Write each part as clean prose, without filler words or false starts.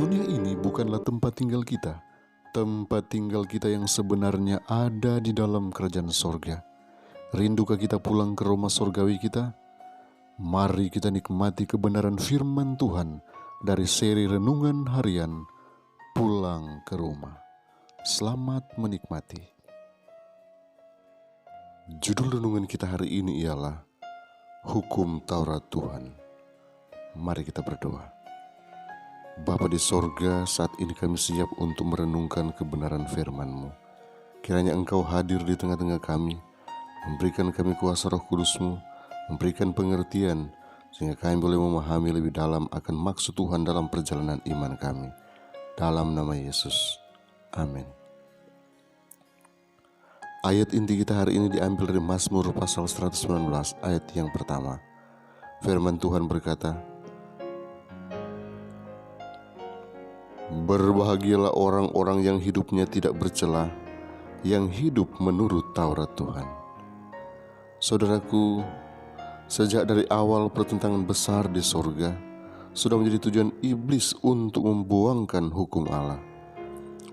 Dunia ini bukanlah tempat tinggal kita. Tempat tinggal kita yang sebenarnya ada di dalam kerajaan sorga. Rindukah kita pulang ke rumah sorgawi kita? Mari kita nikmati kebenaran firman Tuhan dari seri Renungan Harian Pulang ke Rumah. Selamat menikmati. Judul renungan kita hari ini ialah Hukum Taurat Tuhan. Mari kita berdoa. Bapa di sorga, saat ini kami siap untuk merenungkan kebenaran firman-Mu. Kiranya Engkau hadir di tengah-tengah kami, memberikan kami kuasa Roh Kudus-Mu, memberikan pengertian, sehingga kami boleh memahami lebih dalam akan maksud Tuhan dalam perjalanan iman kami. Dalam nama Yesus, amin. Ayat inti kita hari ini diambil dari Mazmur pasal 119 ayat yang pertama. Firman Tuhan berkata, "Berbahagialah orang-orang yang hidupnya tidak bercela, yang hidup menurut Taurat Tuhan." Saudaraku, sejak dari awal pertentangan besar di sorga, sudah menjadi tujuan iblis untuk membuangkan hukum Allah.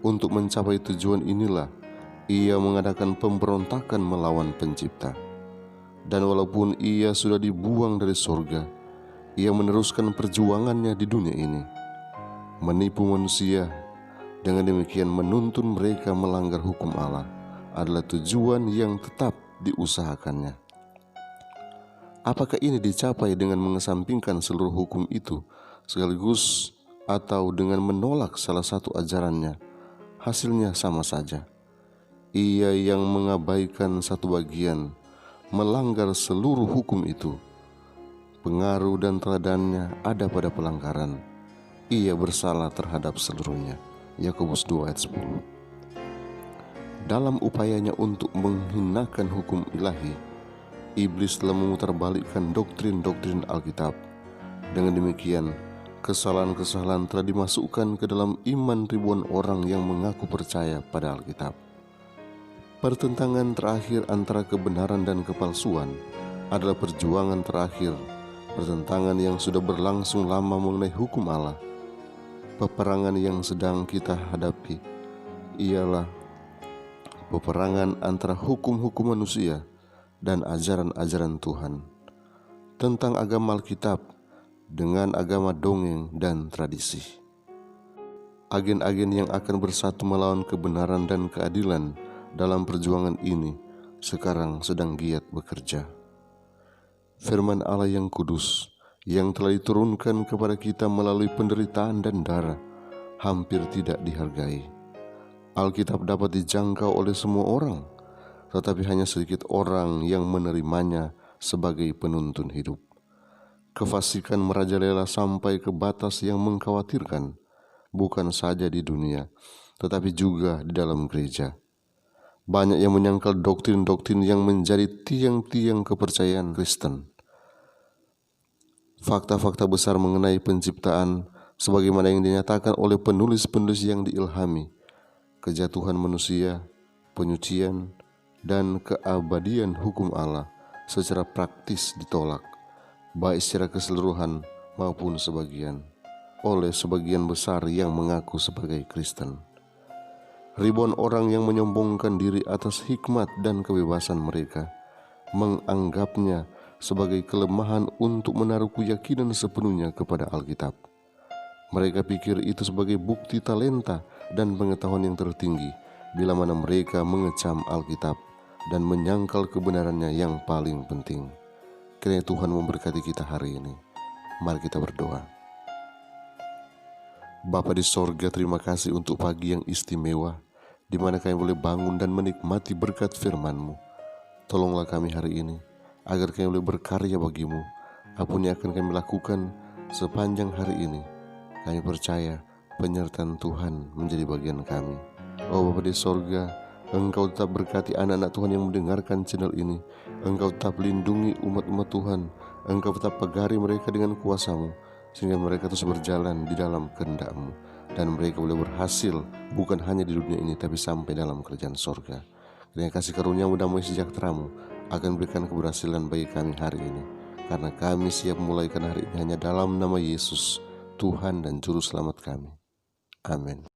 Untuk mencapai tujuan inilah, ia mengadakan pemberontakan melawan Pencipta. Dan walaupun ia sudah dibuang dari sorga, ia meneruskan perjuangannya di dunia ini, menipu manusia, dengan demikian menuntun mereka melanggar hukum Allah adalah tujuan yang tetap diusahakannya. Apakah ini dicapai dengan mengesampingkan seluruh hukum itu sekaligus atau dengan menolak salah satu ajarannya? Hasilnya sama saja. Ia yang mengabaikan satu bagian melanggar seluruh hukum itu. Pengaruh dan teladannya ada pada pelanggaran. Ia bersalah terhadap seluruhnya. Yakobus 2 ayat 10. Dalam upayanya untuk menghinakan hukum ilahi, iblis telah memutarbalikkan doktrin-doktrin Alkitab. Dengan demikian, kesalahan-kesalahan telah dimasukkan ke dalam iman ribuan orang yang mengaku percaya pada Alkitab. Pertentangan terakhir antara kebenaran dan kepalsuan adalah perjuangan terakhir, pertentangan yang sudah berlangsung lama mengenai hukum Allah. Peperangan yang sedang kita hadapi ialah peperangan antara hukum-hukum manusia dan ajaran-ajaran Tuhan, tentang agama Alkitab dengan agama dongeng dan tradisi. Agen-agen yang akan bersatu melawan kebenaran dan keadilan dalam perjuangan ini sekarang sedang giat bekerja. Firman Allah yang kudus yang telah diturunkan kepada kita melalui penderitaan dan darah hampir tidak dihargai. Alkitab dapat dijangkau oleh semua orang, tetapi hanya sedikit orang yang menerimanya sebagai penuntun hidup. Kefasikan merajalela sampai ke batas yang mengkhawatirkan, bukan saja di dunia, tetapi juga di dalam gereja. Banyak yang menyangkal doktrin-doktrin yang menjadi tiang-tiang kepercayaan Kristen. Fakta-fakta besar mengenai penciptaan sebagaimana yang dinyatakan oleh penulis-penulis yang diilhami, kejatuhan manusia, penyucian, dan keabadian hukum Allah secara praktis ditolak, baik secara keseluruhan maupun sebagian, oleh sebagian besar yang mengaku sebagai Kristen. Ribuan orang yang menyombongkan diri atas hikmat dan kebebasan mereka menganggapnya sebagai kelemahan untuk menaruh keyakinan sepenuhnya kepada Alkitab. Mereka pikir itu sebagai bukti talenta dan pengetahuan yang tertinggi, bila mana mereka mengecam Alkitab dan menyangkal kebenarannya yang paling penting. Kiranya Tuhan memberkati kita hari ini. Mari kita berdoa. Bapa di sorga, terima kasih untuk pagi yang istimewa, di mana kami boleh bangun dan menikmati berkat firman-Mu. Tolonglah kami hari ini, agar kami boleh berkarya bagi-Mu. Apapun yang akan kami lakukan sepanjang hari ini, kami percaya penyertaan Tuhan menjadi bagian kami. Oh Bapa di sorga, Engkau tetap berkati anak-anak Tuhan yang mendengarkan channel ini. Engkau tetap lindungi umat-umat Tuhan. Engkau tetap pagari mereka dengan kuasa-Mu, sehingga mereka terus berjalan di dalam kehendak-Mu, dan mereka boleh berhasil bukan hanya di dunia ini, tapi sampai dalam kerajaan sorga. Kiranya kasih karunia-Mu, damai sejahtera-Mu akan berikan keberhasilan bagi kami hari ini, karena kami siap memulaikan hari ini hanya dalam nama Yesus, Tuhan dan Juru Selamat kami. Amin.